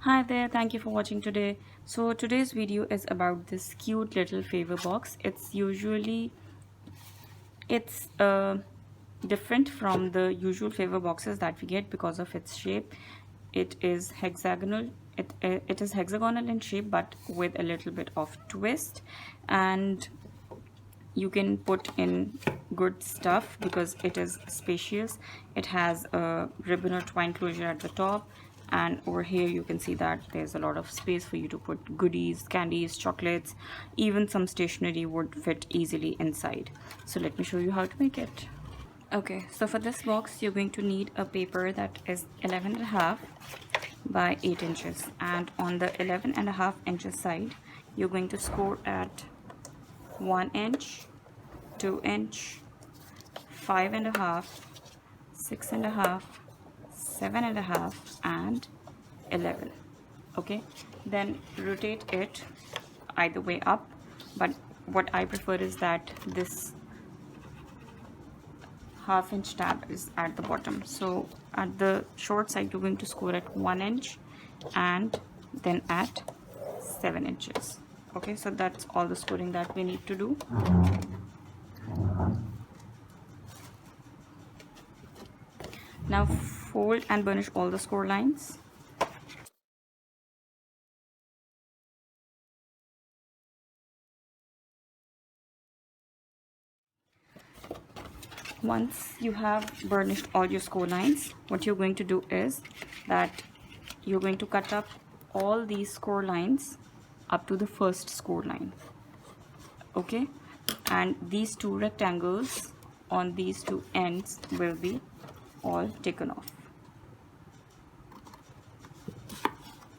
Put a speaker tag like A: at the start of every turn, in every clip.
A: Hi there, thank you for watching today. So today's video is about this cute little favor box. It's different from the usual favor boxes that we get because of its shape. It is hexagonal. It is hexagonal in shape but with a little bit of twist, and you can put in good stuff because it is spacious. It has a ribbon or twine closure at the top, and over here you can see that there's a lot of space for you to put goodies, candies, chocolates. Even some stationery would fit easily inside. So let me show you how to make it. Okay, so for this box you're going to need a paper that is 11.5 by 8 inches, and on the 11.5 inches side you're going to score at 1 inch, 2 inch, 5.5, 6.5, 7.5, and 11. Okay, then rotate it either way up, but what I prefer is that this half-inch tab is at the bottom. So at the short side you're going to score at 1 inch and then at 7 inches. Okay, so that's all the scoring that we need to do. Now fold and burnish all the score lines. Once you have burnished all your score lines, what you're going to do is that you're going to cut up all these score lines up to the first score line. Okay, and these two rectangles on these two ends will be all taken off.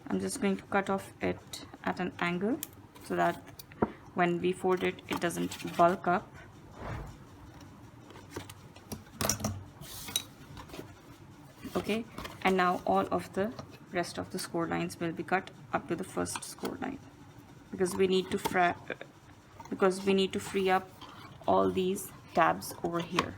A: I'm just going to cut off it at an angle so that when we fold it, it doesn't bulk up. Okay, and now all of the rest of the score lines will be cut up to the first score line because we need to free up all these tabs over here.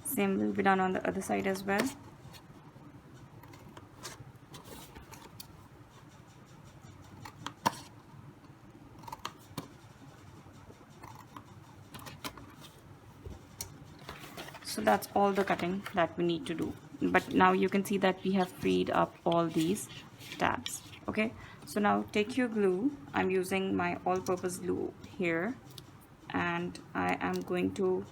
A: Same will be done on the other side as well. So that's all the cutting that we need to do. But now you can see that we have freed up all these tabs. Okay, so now take your glue. I'm using my all-purpose glue here, and I am going to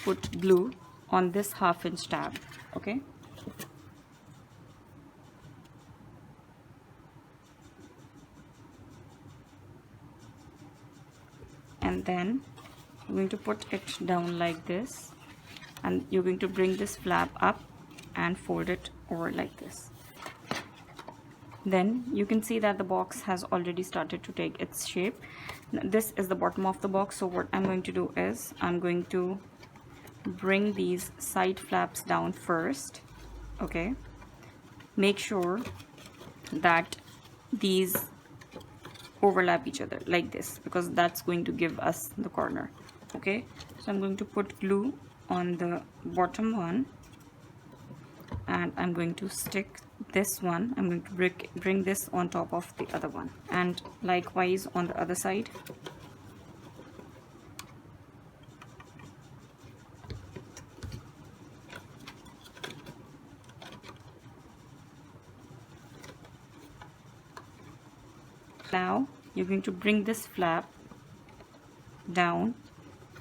A: put glue on this half-inch tab. Okay, and then I'm going to put it down like this, and you're going to bring this flap up and fold it over like this. Then you can see that the box has already started to take its shape. This is the bottom of the box, so what I'm going to do is I'm going to bring these side flaps down first. Okay, make sure that these overlap each other like this because that's going to give us the corner. Okay, so I'm going to put glue on the bottom one, and I'm going to stick this one. I'm going to bring this on top of the other one, and likewise on the other side. Now you're going to bring this flap down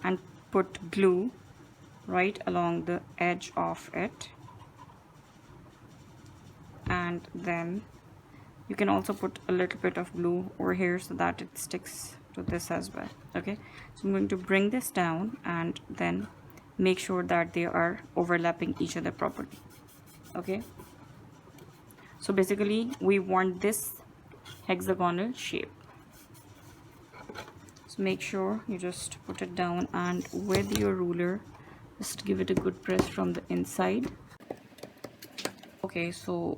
A: and put glue right along the edge of it, and then you can also put a little bit of glue over here so that it sticks to this as well. Okay, so I'm going to bring this down and then make sure that they are overlapping each other properly. Okay, so basically we want this hexagonal shape. So make sure you just put it down, and with your ruler just give it a good press from the inside. Okay, so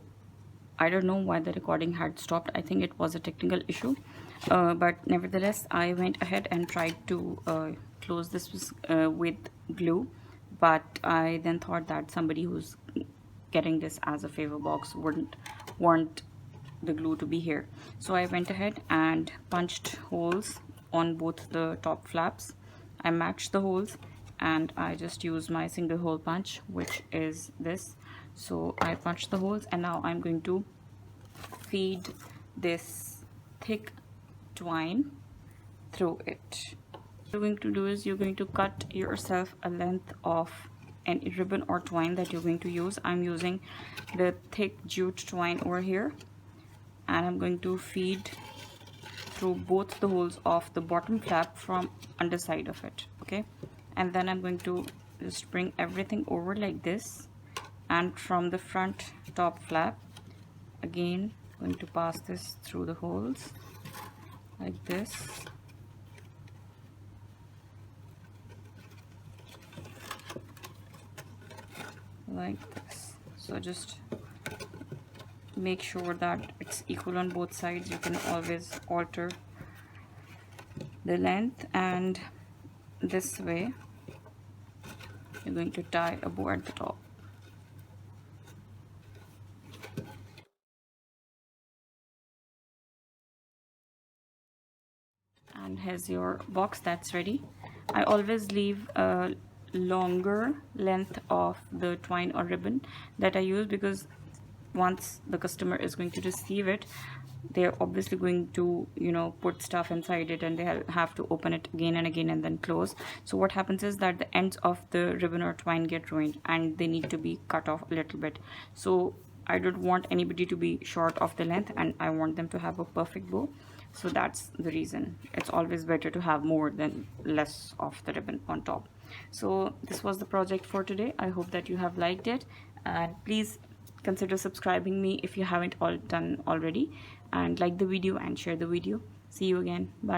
A: I don't know why the recording had stopped. I think it was a technical issue, but nevertheless I went ahead and tried to close this with glue, but I then thought that somebody who's getting this as a favor box wouldn't want the glue to be here. So I went ahead and punched holes on both the top flaps. I matched the holes and I just used my single hole punch, which is this. So I punched the holes, and now I'm going to feed this thick twine through it. What you're going to do is you're going to cut yourself a length of any ribbon or twine that you're going to use. I'm using the thick jute twine over here, and I'm going to feed through both the holes of the bottom flap from underside of it. Okay, and then I'm going to just bring everything over like this, and from the front top flap again going to pass this through the holes like this. Like this. So just make sure that it's equal on both sides. You can always alter the length, and this way you're going to tie a bow at the top. And here's your box that's ready. I always leave a longer length of the twine or ribbon that I use, because once the customer is going to receive it, they're obviously going to, you know, put stuff inside it, and they'll have to open it again and again and then close. So what happens is that the ends of the ribbon or twine get ruined, and they need to be cut off a little bit. So I don't want anybody to be short of the length, and I want them to have a perfect bow. So that's the reason. It's always better to have more than less of the ribbon on top. So this was the project for today. I hope that you have liked it, and please consider subscribing me if you haven't done already, and like the video and share the video. See you again. Bye.